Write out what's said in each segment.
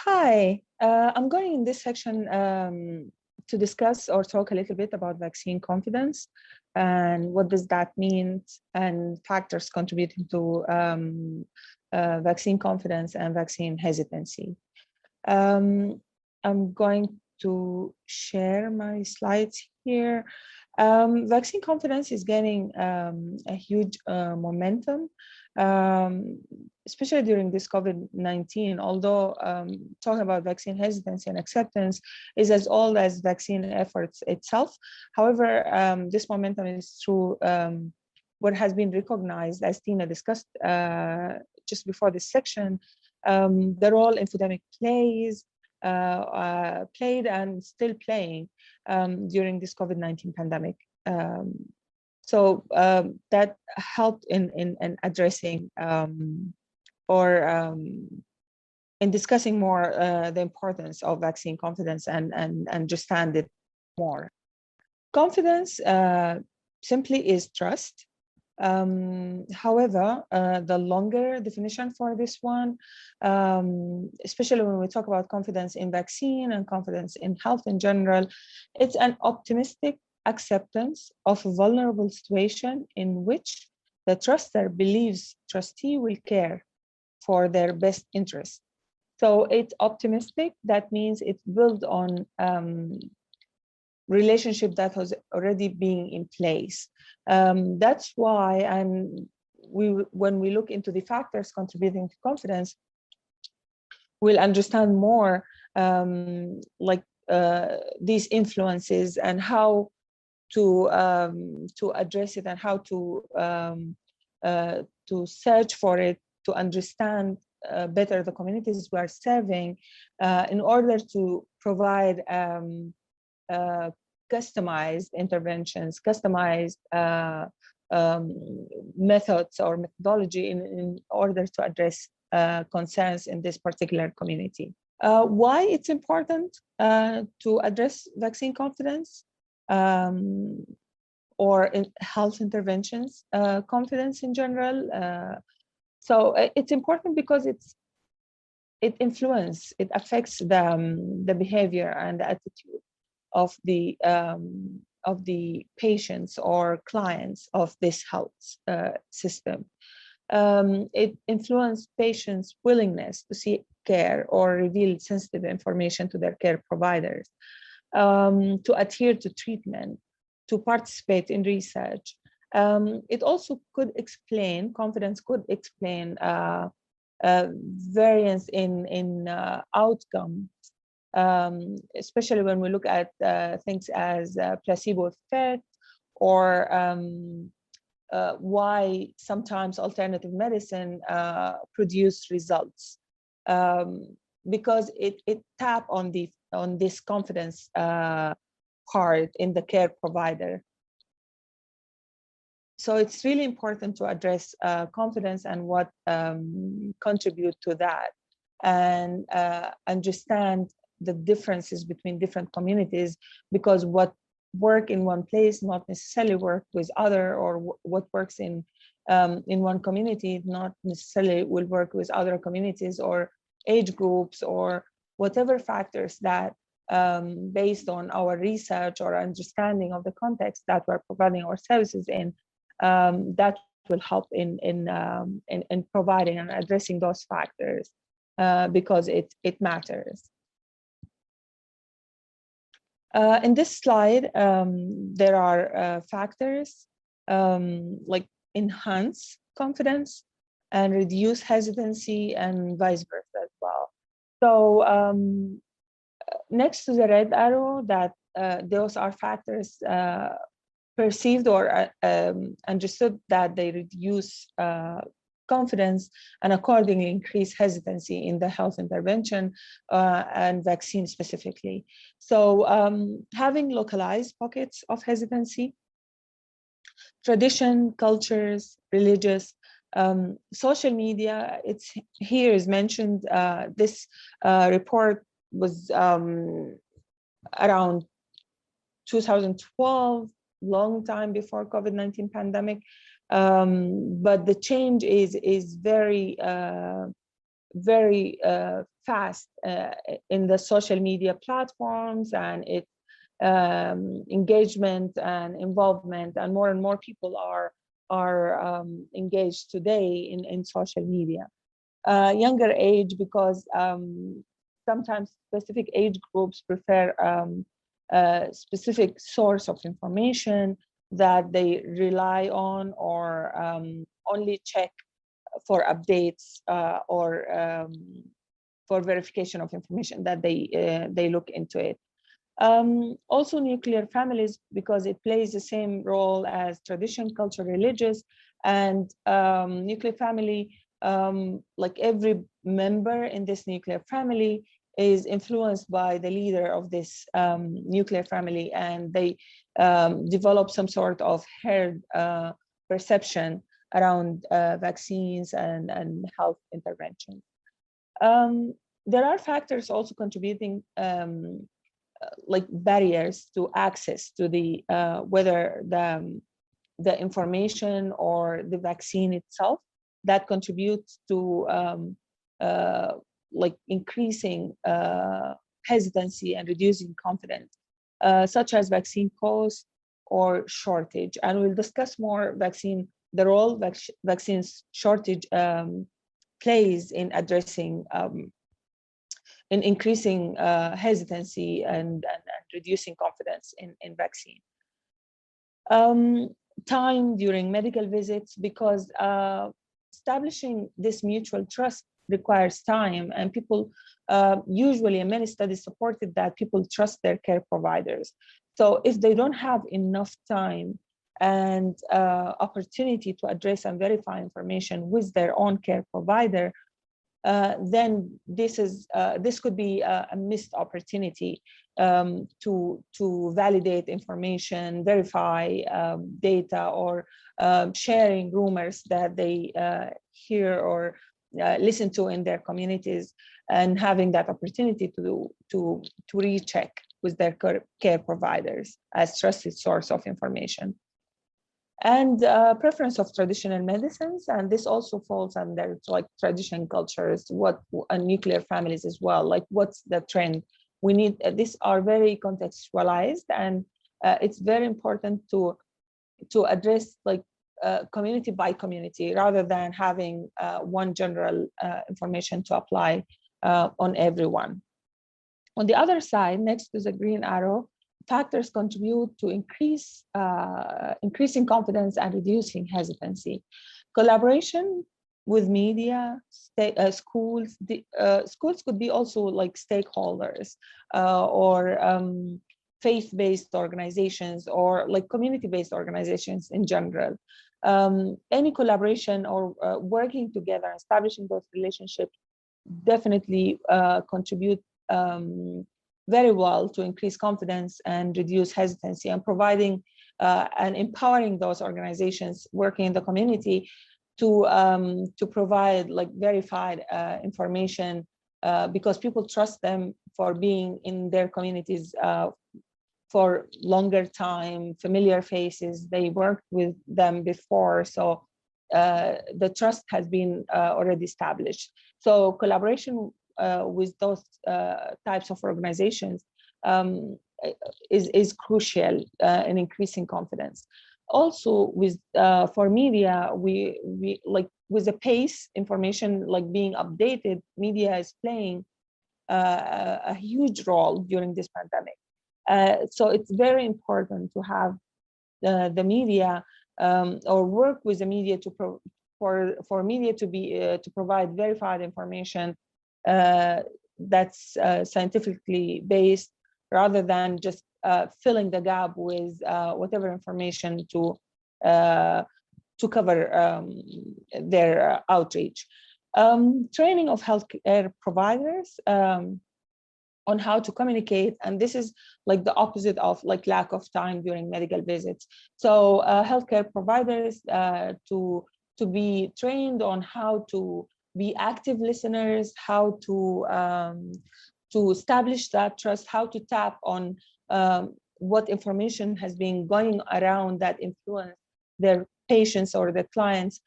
Hi, I'm going in this section to discuss or talk a little bit about vaccine confidence and what does that mean and factors contributing to vaccine confidence and vaccine hesitancy. I'm going to share my slides here. Vaccine confidence is gaining a huge momentum, um, especially during this COVID-19, although talking about vaccine hesitancy and acceptance is as old as vaccine efforts itself. However, this momentum is through what has been recognized, as Tina discussed just before this section, the role infodemic played and still playing during this COVID-19 pandemic. That helped in addressing or in discussing more the importance of vaccine confidence and understand it more. Confidence simply is trust. However, the longer definition for this one, especially when we talk about confidence in vaccine and confidence in health in general, it's an optimistic acceptance of a vulnerable situation in which the truster believes trustee will care for their best interest. So it's optimistic. That means it's built on relationship that was already being in place. That's why, and when we look into the factors contributing to confidence, we'll understand more these influences and how to address it and how to search for it, to understand better the communities we are serving in order to provide customized interventions, customized methods or methodology in order to address concerns in this particular community. Why it's important to address vaccine confidence or in health interventions confidence in general. So it's important because it affects the behavior and the attitude of the patients or clients of this health system. It influences patients' willingness to seek care or reveal sensitive information to their care providers, to adhere to treatment, to participate in research. It also could explain, confidence could explain variance in outcome, especially when we look at things as placebo effect or why sometimes alternative medicine produce results, because it tap on this confidence part in the care provider. So it's really important to address confidence and what contribute to that, and understand the differences between different communities, because what work in one place not necessarily work with other, or what works in one community not necessarily will work with other communities or age groups or whatever factors that based on our research or understanding of the context that we're providing our services in, that will help in providing and addressing those factors because it matters. In this slide, there are factors like enhance confidence and reduce hesitancy and vice versa as well. So next to the red arrow, that those are factors perceived or understood that they reduce confidence and accordingly increase hesitancy in the health intervention and vaccine specifically. So having localized pockets of hesitancy, tradition, cultures, religious, social media, it's here is mentioned. This report was around 2012, long time before COVID-19 pandemic. But the change is very very fast in the social media platforms, and its engagement and involvement, and more people are engaged today in social media. Younger age, because sometimes specific age groups prefer a specific source of information that they rely on, or only check for updates or for verification of information, that they look into it. Also nuclear families, because it plays the same role as tradition, culture, religious, and nuclear family, like every member in this nuclear family is influenced by the leader of this nuclear family, and they develop some sort of herd perception around vaccines and health intervention. There are factors also contributing, like barriers to access to the whether the information or the vaccine itself, that contributes to like increasing hesitancy and reducing confidence, such as vaccine cost or shortage. And we'll discuss more the role vaccines shortage plays in addressing in increasing hesitancy and reducing confidence in vaccine. Time during medical visits, because establishing this mutual trust requires time, and people usually, and many studies supported that people trust their care providers. So if they don't have enough time and opportunity to address and verify information with their own care provider, then this could be a missed opportunity to validate information, verify data, or sharing rumors that they hear or listen to in their communities, and having that opportunity to recheck with their care providers as trusted source of information. And preference of traditional medicines, and this also falls under like traditional cultures, what nuclear families as well, like what's the trend. We need, these are very contextualized, and it's very important to address like community by community, rather than having one general information to apply on everyone. On the other side, next to the green arrow, factors contribute to increasing confidence and reducing hesitancy. Collaboration with media, schools. Schools could be also like stakeholders or faith-based organizations, or like community-based organizations in general. Any collaboration or working together, establishing those relationships definitely contribute very well to increase confidence and reduce hesitancy, and providing and empowering those organizations working in the community to provide like verified information, because people trust them for being in their communities for longer time, familiar faces, they worked with them before, so the trust has been already established. So collaboration with those types of organizations is crucial in increasing confidence. Also, with for media, we like with the pace information like being updated, media is playing a huge role during this pandemic. So it's very important to have the media or work with the media to for media to be to provide verified information that's scientifically based, rather than just filling the gap with whatever information to cover their outreach. Training of healthcare providers on how to communicate, and this is like the opposite of like lack of time during medical visits. So healthcare providers to be trained on how to be active listeners, how to establish that trust, how to tap on what information has been going around that influence their patients or their clients,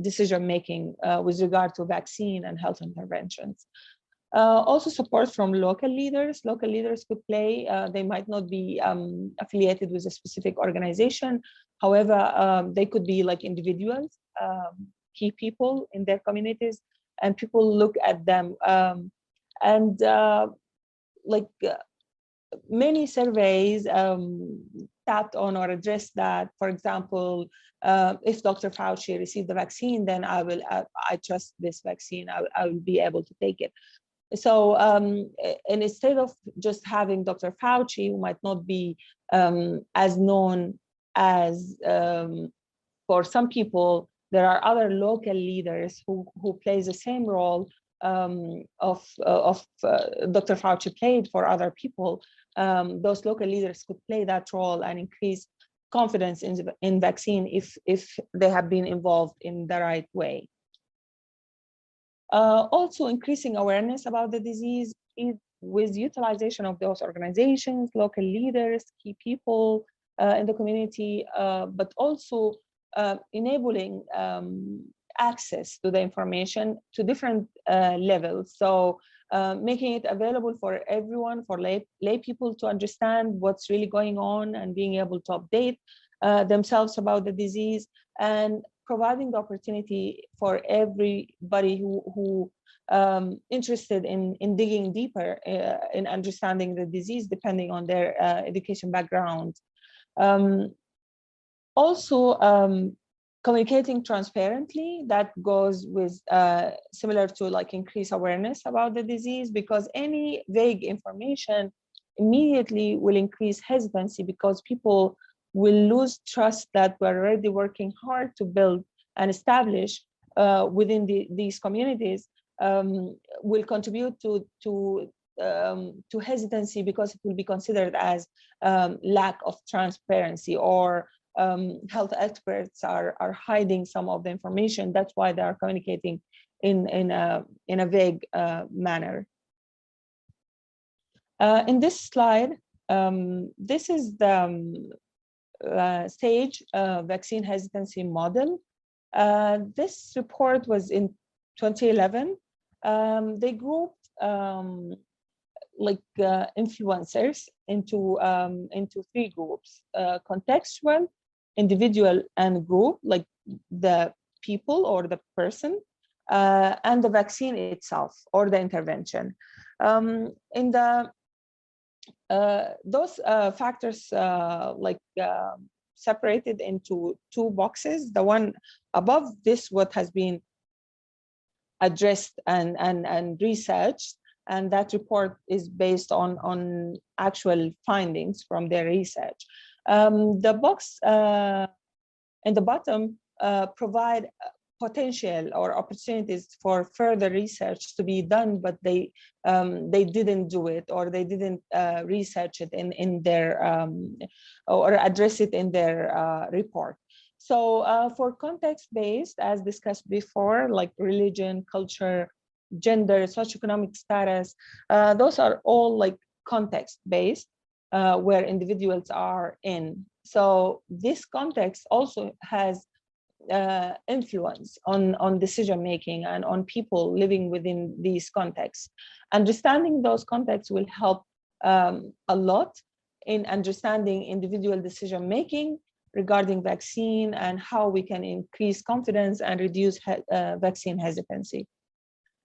decision-making with regard to vaccine and health interventions. Also support from local leaders. Local leaders could play, they might not be affiliated with a specific organization. However, they could be like individuals, key people in their communities, and people look at them. Many surveys tapped on or addressed that. For example, if Dr. Fauci received the vaccine, then I trust this vaccine. I will be able to take it. So, and instead of just having Dr. Fauci, who might not be as known as for some people, there are other local leaders who plays the same role of Dr. Fauci played for other people. Those local leaders could play that role and increase confidence in vaccine if they have been involved in the right way. Also increasing awareness about the disease with utilization of those organizations, local leaders, key people in the community, but also enabling access to the information to different levels. So making it available for everyone, for lay people to understand what's really going on and being able to update themselves about the disease, and providing the opportunity for everybody who interested in digging deeper in understanding the disease, depending on their education background. Also, communicating transparently, that goes with similar to like increase awareness about the disease, because any vague information immediately will increase hesitancy, because people will lose trust that we're already working hard to build and establish within these communities, will contribute to hesitancy, because it will be considered as lack of transparency, or health experts are hiding some of the information. That's why they are communicating in a vague manner. In this slide, this is the SAGE vaccine hesitancy model. This report was in 2011. They grouped influencers into three groups: contextual, individual, and group, like the people or the person, and the vaccine itself or the intervention. In the those factors separated into two boxes. The one above this, what has been addressed and researched, and that report is based on actual findings from their research. The box in the bottom provide potential or opportunities for further research to be done, but they didn't do it, or they didn't research it in their or address it in their report. So for context-based, as discussed before, like religion, culture, gender, socioeconomic status, those are all like context-based, where individuals are in. So this context also has influence on decision-making and on people living within these contexts. Understanding those contexts will help a lot in understanding individual decision-making regarding vaccine and how we can increase confidence and reduce vaccine hesitancy.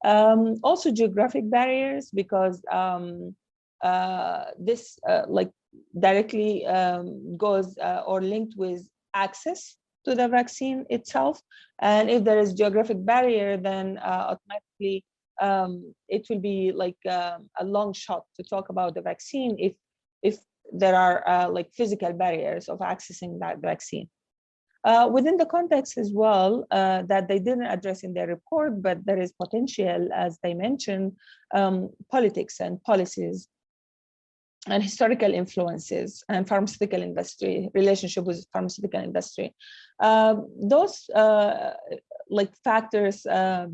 Also geographic barriers, because this directly goes or linked with access to the vaccine itself. And if there is geographic barrier, then automatically it will be like a long shot to talk about the vaccine if there are physical barriers of accessing that vaccine. Within the context as well, that they didn't address in their report, but there is potential, as they mentioned, politics and policies and historical influences and pharmaceutical industry, relationship with pharmaceutical industry. Those factors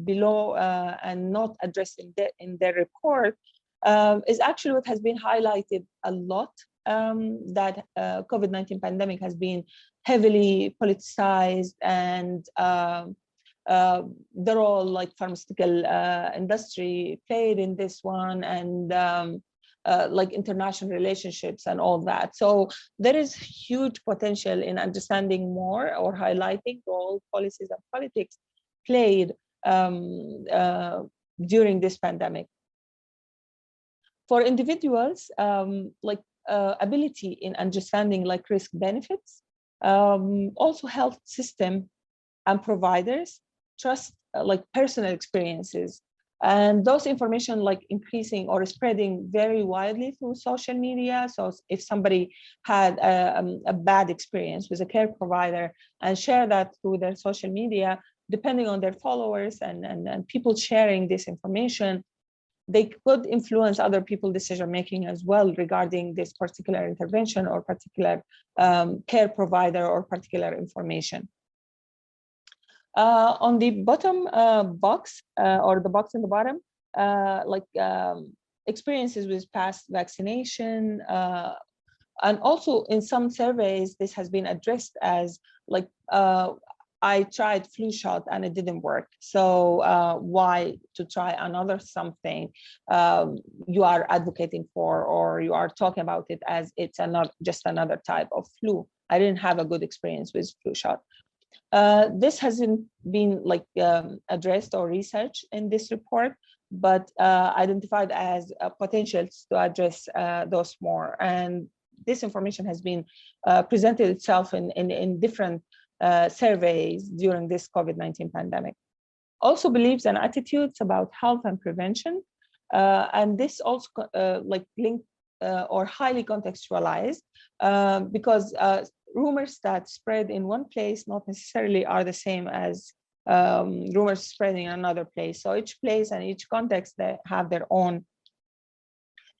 below and not addressed in their report is actually what has been highlighted a lot, that COVID-19 pandemic has been heavily politicized and the role like pharmaceutical industry played in this one, and like international relationships and all that. So there is huge potential in understanding more or highlighting role policies and politics played during this pandemic. For individuals, like ability in understanding like risk benefits, also health system and providers trust like personal experiences, and those information like increasing or spreading very widely through social media. So if somebody had a bad experience with a care provider and share that through their social media, depending on their followers and people sharing this information, they could influence other people's decision making as well regarding this particular intervention or particular care provider or particular information. On the bottom box, or the box in the bottom, experiences with past vaccination, and also in some surveys, this has been addressed as like, I tried flu shot and it didn't work. So why to try another something you are advocating for, or you are talking about it as it's just another type of flu. I didn't have a good experience with flu shot. This hasn't been like addressed or researched in this report, but identified as potentials to address those more. And this information has been presented itself in different surveys during this COVID-19 pandemic. Also beliefs and attitudes about health and prevention. And this also like linked or highly contextualized because rumors that spread in one place not necessarily are the same as rumors spreading in another place. So each place and each context, they have their own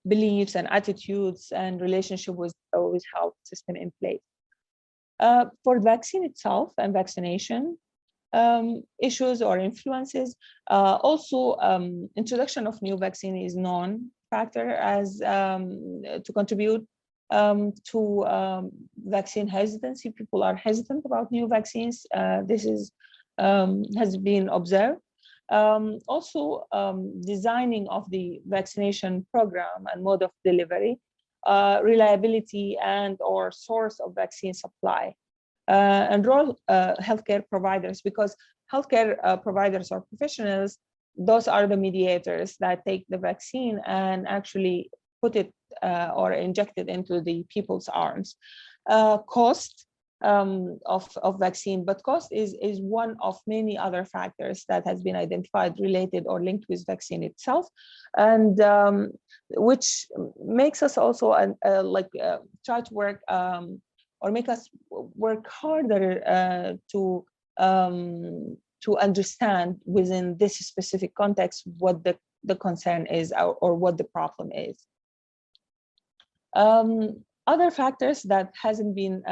beliefs and attitudes and relationship with health system in place. For vaccine itself and vaccination issues or influences, also introduction of new vaccine is known factor as to contribute to vaccine hesitancy. People are hesitant about new vaccines. This is has been observed. Also, designing of the vaccination program and mode of delivery, reliability and or source of vaccine supply, and role healthcare providers, because healthcare providers or professionals, those are the mediators that take the vaccine and actually put it or inject it into the people's arms. Cost of vaccine, but cost is one of many other factors that has been identified related or linked with vaccine itself, and which makes us also try to work or make us work harder to understand within this specific context what the concern is or what the problem is. Other factors that hasn't been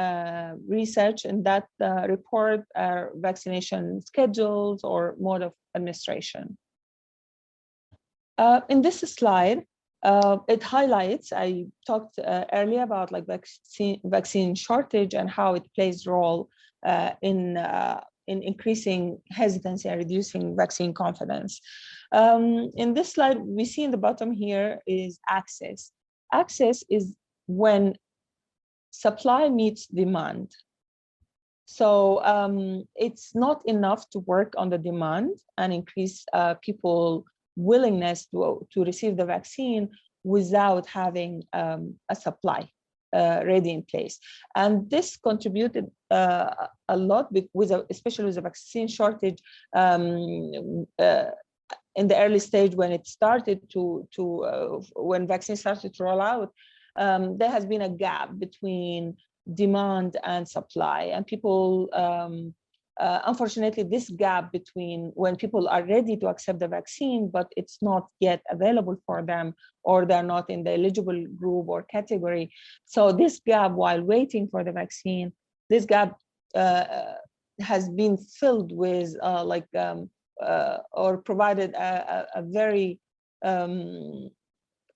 researched in that report are vaccination schedules or mode of administration. In this slide, it highlights, I talked earlier about like vaccine shortage and how it plays role in increasing hesitancy and reducing vaccine confidence. In this slide, we see in the bottom here is access. Access is when supply meets demand. So it's not enough to work on the demand and increase people's willingness to receive the vaccine without having a supply ready in place. And this contributed a lot especially with the vaccine shortage in the early stage when it started when vaccines started to roll out. There has been a gap between demand and supply, and people, unfortunately, this gap between when people are ready to accept the vaccine, but it's not yet available for them, or they're not in the eligible group or category. So this gap, while waiting for the vaccine, this gap has been filled with or provided a very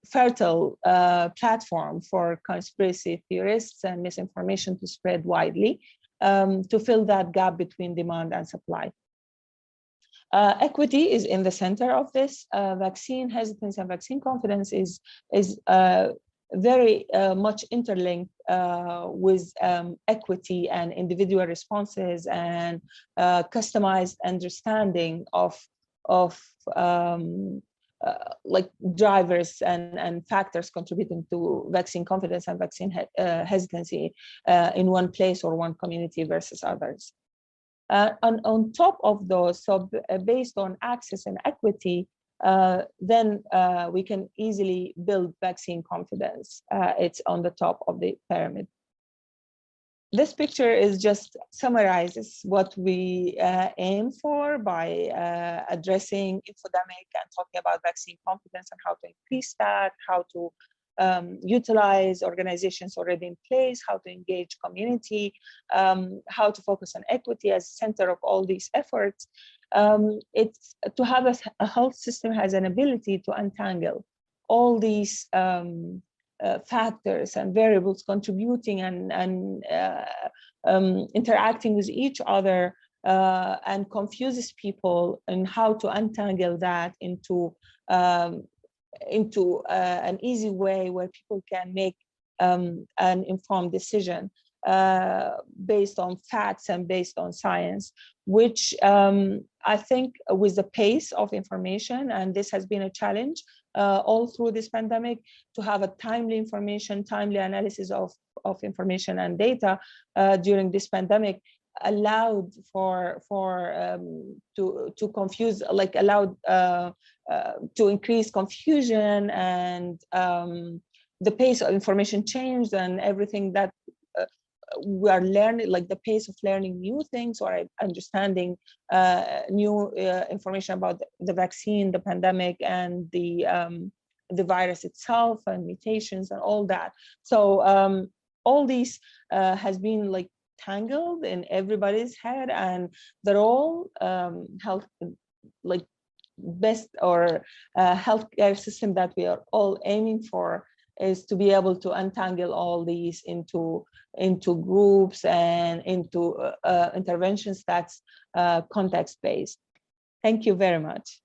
fertile platform for conspiracy theorists and misinformation to spread widely, to fill that gap between demand and supply. Equity is in the center of this. Vaccine hesitance and vaccine confidence is very much interlinked with equity and individual responses and customized understanding of like drivers and factors contributing to vaccine confidence and vaccine hesitancy in one place or one community versus others. On top of those, so based on access and equity, then we can easily build vaccine confidence. It's on the top of the pyramid. This picture is just summarizes what we aim for by addressing infodemic and talking about vaccine confidence and how to increase that, how to utilize organizations already in place, how to engage community, how to focus on equity as center of all these efforts. It's to have a health system has an ability to untangle all these factors and variables contributing and interacting with each other and confuses people in how to untangle that into an easy way where people can make an informed decision based on facts and based on science, which I think with the pace of information, and this has been a challenge all through this pandemic, to have a timely information, timely analysis of information and data during this pandemic allowed to confuse, like allowed to increase confusion and the pace of information changed and everything that we are learning, like the pace of learning new things or understanding new information about the vaccine, the pandemic, and the virus itself and mutations and all that. So all these has been like tangled in everybody's head, and they're all health, like best or healthcare system that we are all aiming for is to be able to untangle all these into groups and into interventions that's context-based. Thank you very much.